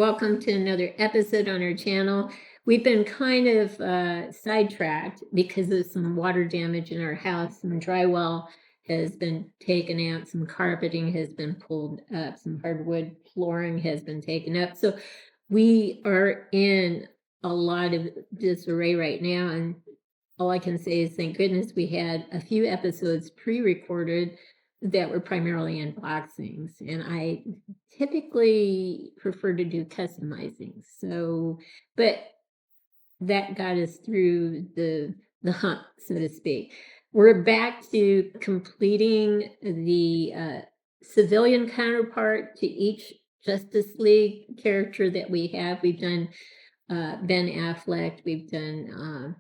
Welcome to another episode on our channel. We've been kind of sidetracked because of some water damage in our house. Some drywall has been taken out, some carpeting has been pulled up, some hardwood flooring has been taken up. So we are in a lot of disarray right now, and all I can say is thank goodness we had a few episodes pre-recorded that were primarily unboxings, and I typically prefer to do customizing. So, but that got us through the hump, so to speak. We're back to completing the civilian counterpart to each Justice League character that we have. We've done Ben Affleck, we've done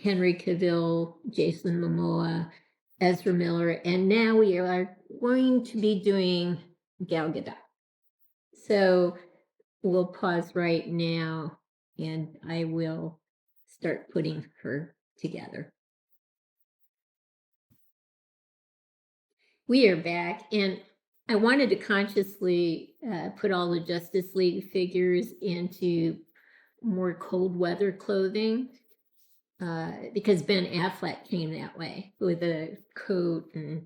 Henry Cavill, Jason Momoa, Ezra Miller, and now we are going to be doing Gal Gadot. So we'll pause right now and I will start putting her together. We are back, and I wanted to consciously put all the Justice League figures into more cold weather clothing. Because Ben Affleck came that way with a coat and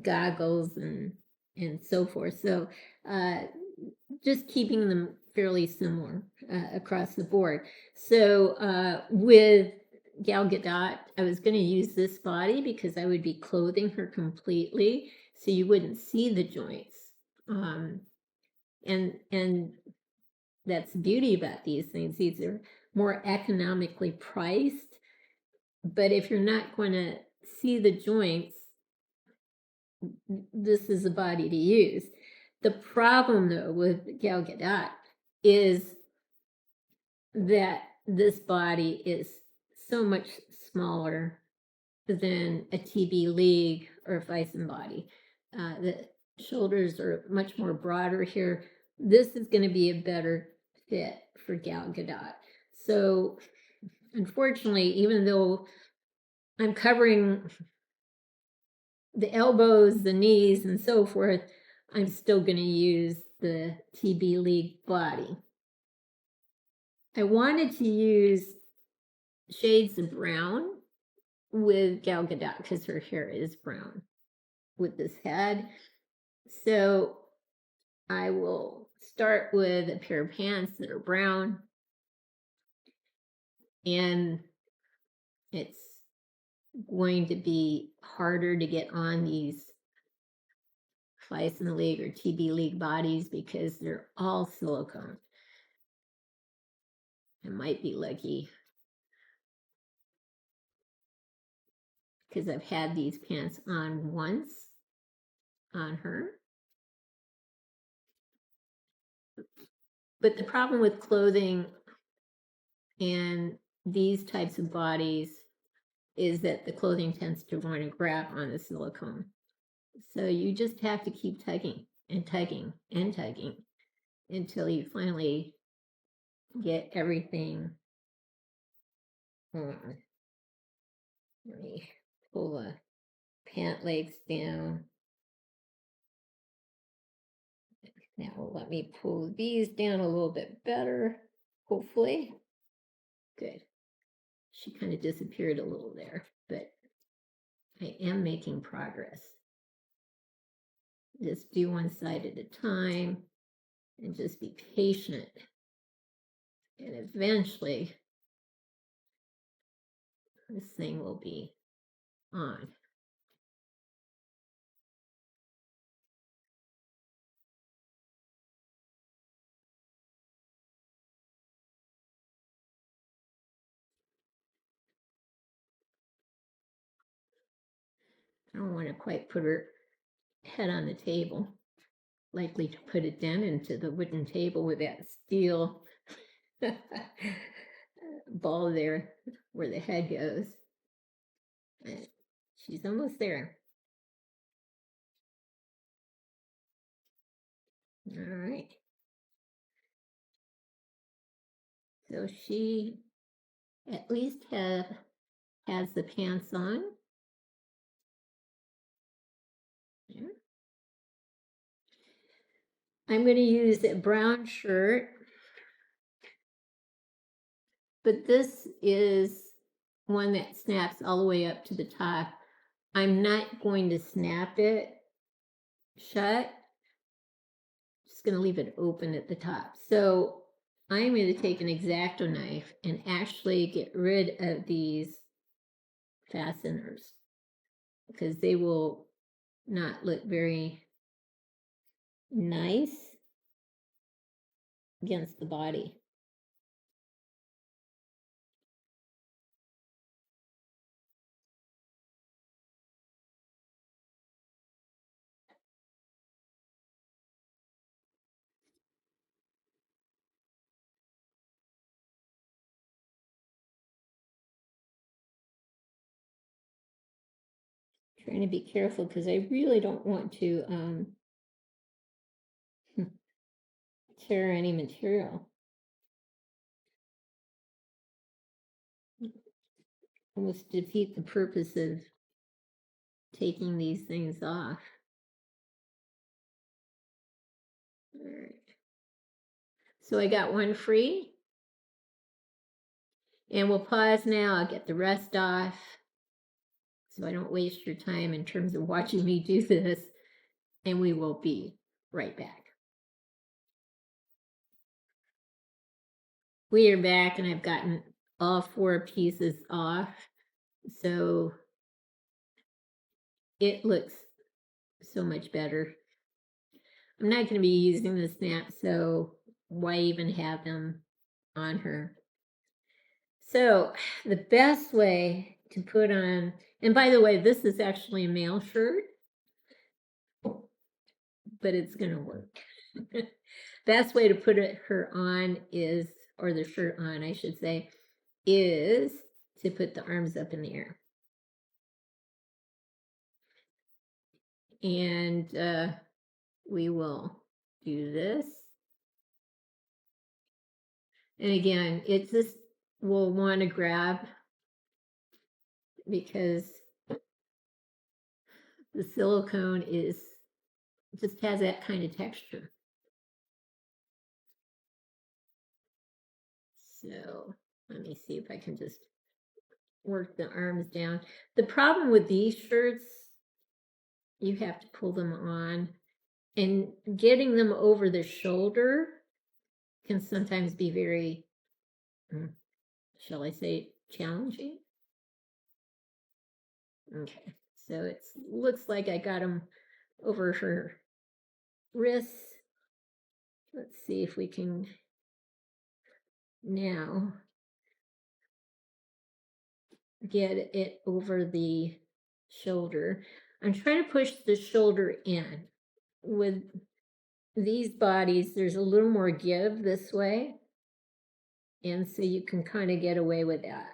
goggles and so forth. So just keeping them fairly similar across the board. So with Gal Gadot, I was going to use this body because I would be clothing her completely, so you wouldn't see the joints. And that's the beauty about these things. These are more economically priced, but if you're not going to see the joints, this is the body to use. The problem, though, with Gal Gadot is that this body is so much smaller than a TBLeague or a Fasteners body. The shoulders are much more broader here. This is going to be a better fit for Gal Gadot. So unfortunately, even though I'm covering the elbows, the knees, and so forth, I'm still going to use the TBLeague body. I wanted to use shades of brown with Gal Gadot because her hair is brown with this head. So I will start with a pair of pants that are brown, and it's going to be harder to get on these Fasteners League or TBLeague bodies because they're all silicone. I might be lucky because I've had these pants on once on her. But the problem with clothing and these types of bodies is that the clothing tends to want to grab on the silicone. So you just have to keep tugging and tugging and tugging until you finally get everything on. Let me pull the pant legs down. That will let me pull these down a little bit better, hopefully. Good. She kind of disappeared a little there, but I am making progress. Just do one side at a time and just be patient. And eventually, this thing will be on. I don't want to quite put her head on the table. Likely to put a dent into the wooden table with that steel ball there where the head goes. She's almost there. All right. So she at least has the pants on. There. I'm going to use a brown shirt, but this is one that snaps all the way up to the top. I'm not going to snap it shut. Just going to leave it open at the top. So I'm going to take an X-Acto knife and actually get rid of these fasteners because they will not look very nice against the body. Trying to be careful because I really don't want to tear any material. Almost defeat the purpose of taking these things off. All right. So I got one free. And we'll pause now. I'll get the rest off so I don't waste your time in terms of watching me do this. And we will be right back. We are back and I've gotten all 4 pieces off. So it looks so much better. I'm not going to be using the snap, so why even have them on her? So the best way to put on, and by the way, this is actually a male shirt, but it's going to work. Best way to put her on is, or the shirt on, I should say, is to put the arms up in the air. And we will do this. And again, it just will want to grab because the silicone just has that kind of texture. So let me see if I can just work the arms down. The problem with these shirts, you have to pull them on, and getting them over the shoulder can sometimes be very, shall I say, challenging. Okay, so it looks like I got them over her wrists. Let's see if we can now get it over the shoulder. I'm trying to push the shoulder in. With these bodies, there's a little more give this way, and so you can kind of get away with that.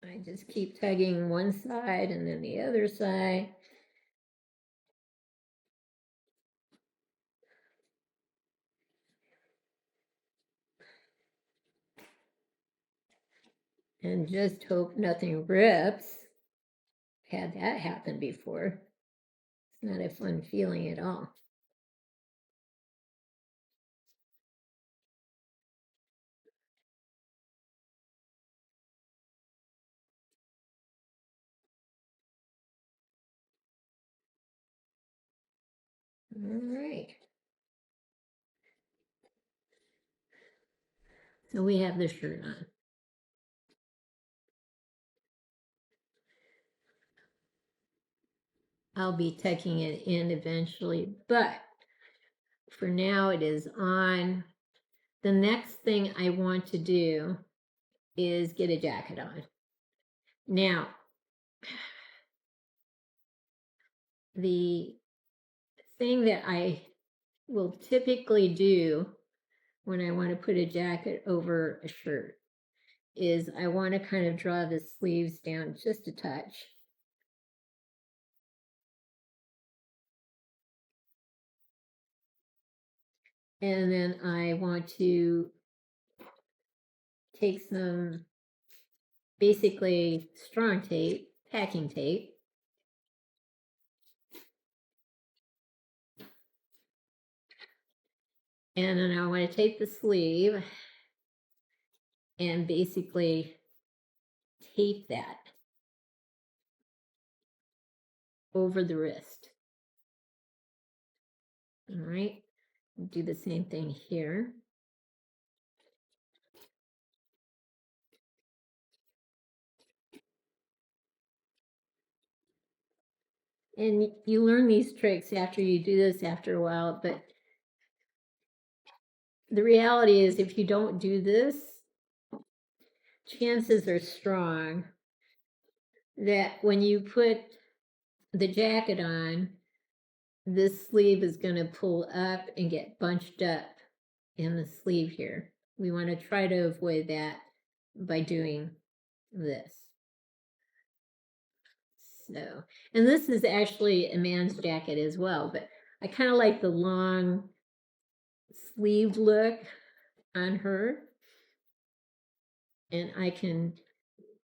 I just keep tugging one side and then the other side. And just hope nothing rips. Had that happen before. It's not a fun feeling at all. All right. So we have the shirt on. I'll be tucking it in eventually, but for now it is on. The next thing I want to do is get a jacket on. Now, the thing that I will typically do when I want to put a jacket over a shirt is I want to kind of draw the sleeves down just a touch. And then I want to take some basically strong tape, packing tape. And then I want to take the sleeve and basically tape that over the wrist. All right, do the same thing here. And you learn these tricks after you do this after a while, but the reality is if you don't do this, chances are strong that when you put the jacket on, this sleeve is going to pull up and get bunched up in the sleeve here. We want to try to avoid that by doing this. So, and this is actually a man's jacket as well, but I kind of like the long sleeved look on her, and I can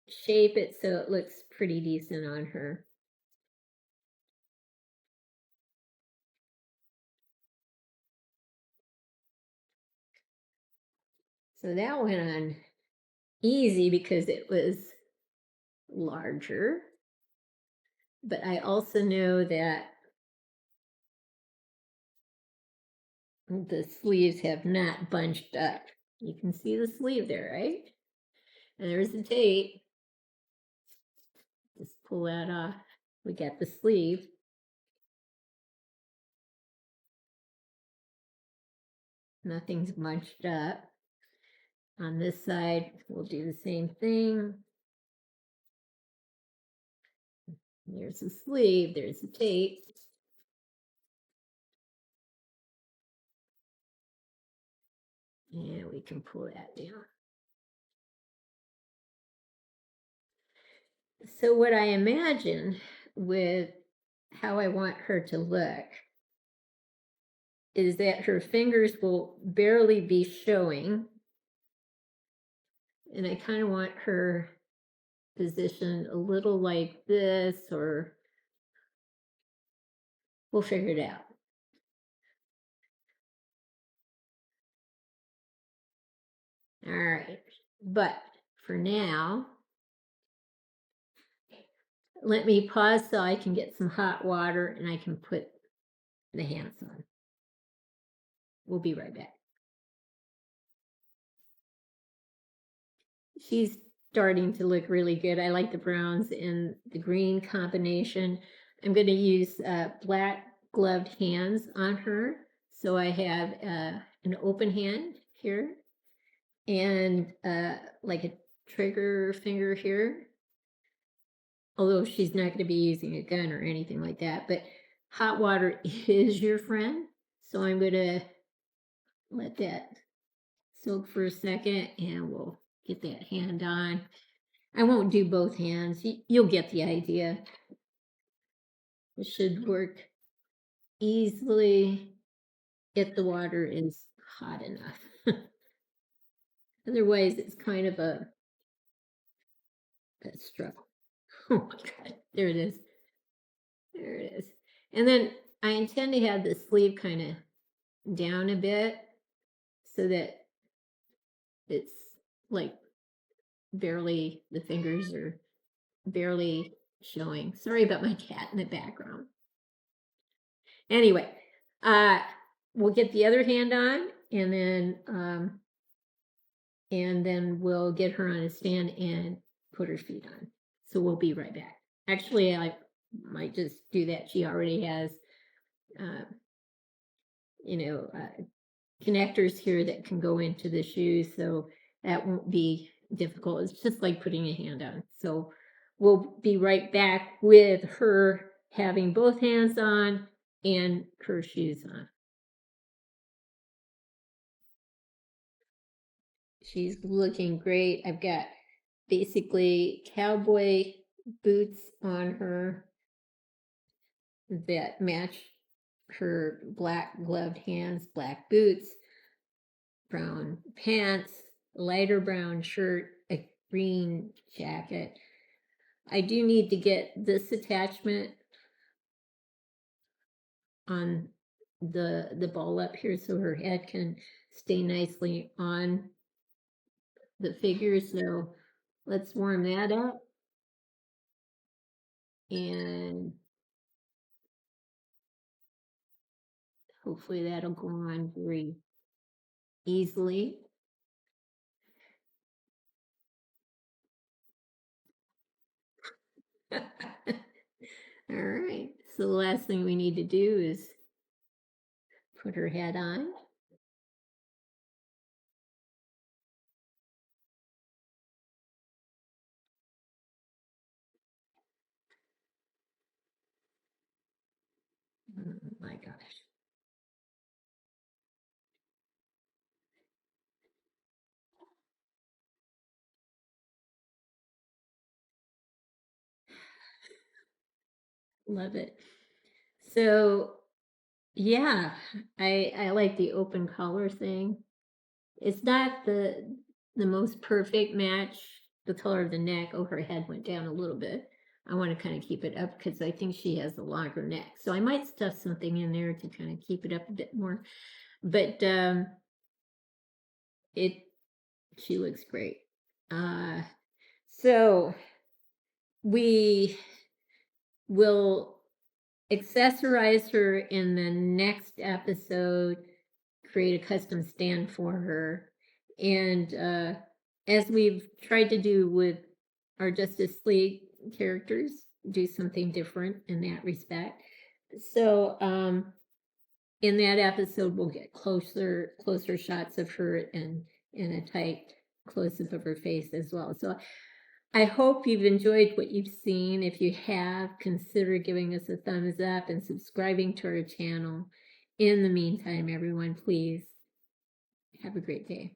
shape it so it looks pretty decent on her. So that went on easy because it was larger, but I also know that the sleeves have not bunched up. You can see the sleeve there, right? And there's the tape. Just pull that off. We got the sleeve. Nothing's bunched up. On this side, we'll do the same thing. There's the sleeve, there's the tape. And we can pull that down. So what I imagine with how I want her to look is that her fingers will barely be showing. And I kind of want her positioned a little like this, or we'll figure it out. All right, but for now, let me pause so I can get some hot water and I can put the hands on. We'll be right back. She's starting to look really good. I like the browns and the green combination. I'm going to use black gloved hands on her. So I have an open hand here and like a trigger finger here. Although she's not going to be using a gun or anything like that. But hot water is your friend. So I'm going to let that soak for a second and we'll get that hand on. I won't do both hands. You'll get the idea. It should work easily if the water is hot enough. Otherwise, it's kind of a struggle. Oh my God, there it is. There it is. And then I intend to have the sleeve kind of down a bit so that it's like barely, the fingers are barely showing. Sorry about my cat in the background. Anyway, we'll get the other hand on and then we'll get her on a stand and put her feet on. So we'll be right back. Actually, I might just do that. She already has, connectors here that can go into the shoes. So that won't be difficult. It's just like putting a hand on. So we'll be right back with her having both hands on and her shoes on. She's looking great. I've got basically cowboy boots on her that match her black gloved hands, black boots, brown pants, lighter brown shirt, a green jacket. I do need to get this attachment on the ball up here so her head can stay nicely on the figure. So let's warm that up. And hopefully that'll go on very easily. All right. So the last thing we need to do is put her head on. Oh my gosh. Love it. So yeah, I like the open color thing. It's not the most perfect match. The color of the neck. Oh, her head went down a little bit. I want to kind of keep it up because I think she has a longer neck. So I might stuff something in there to kind of keep it up a bit more. But she looks great. So we will accessorize her in the next episode, create a custom stand for her. And as we've tried to do with our Justice League characters, do something different in that respect. So in that episode, we'll get closer shots of her and in a tight close-up of her face as well. So I hope you've enjoyed what you've seen. If you have, consider giving us a thumbs up and subscribing to our channel. In the meantime, everyone, please have a great day.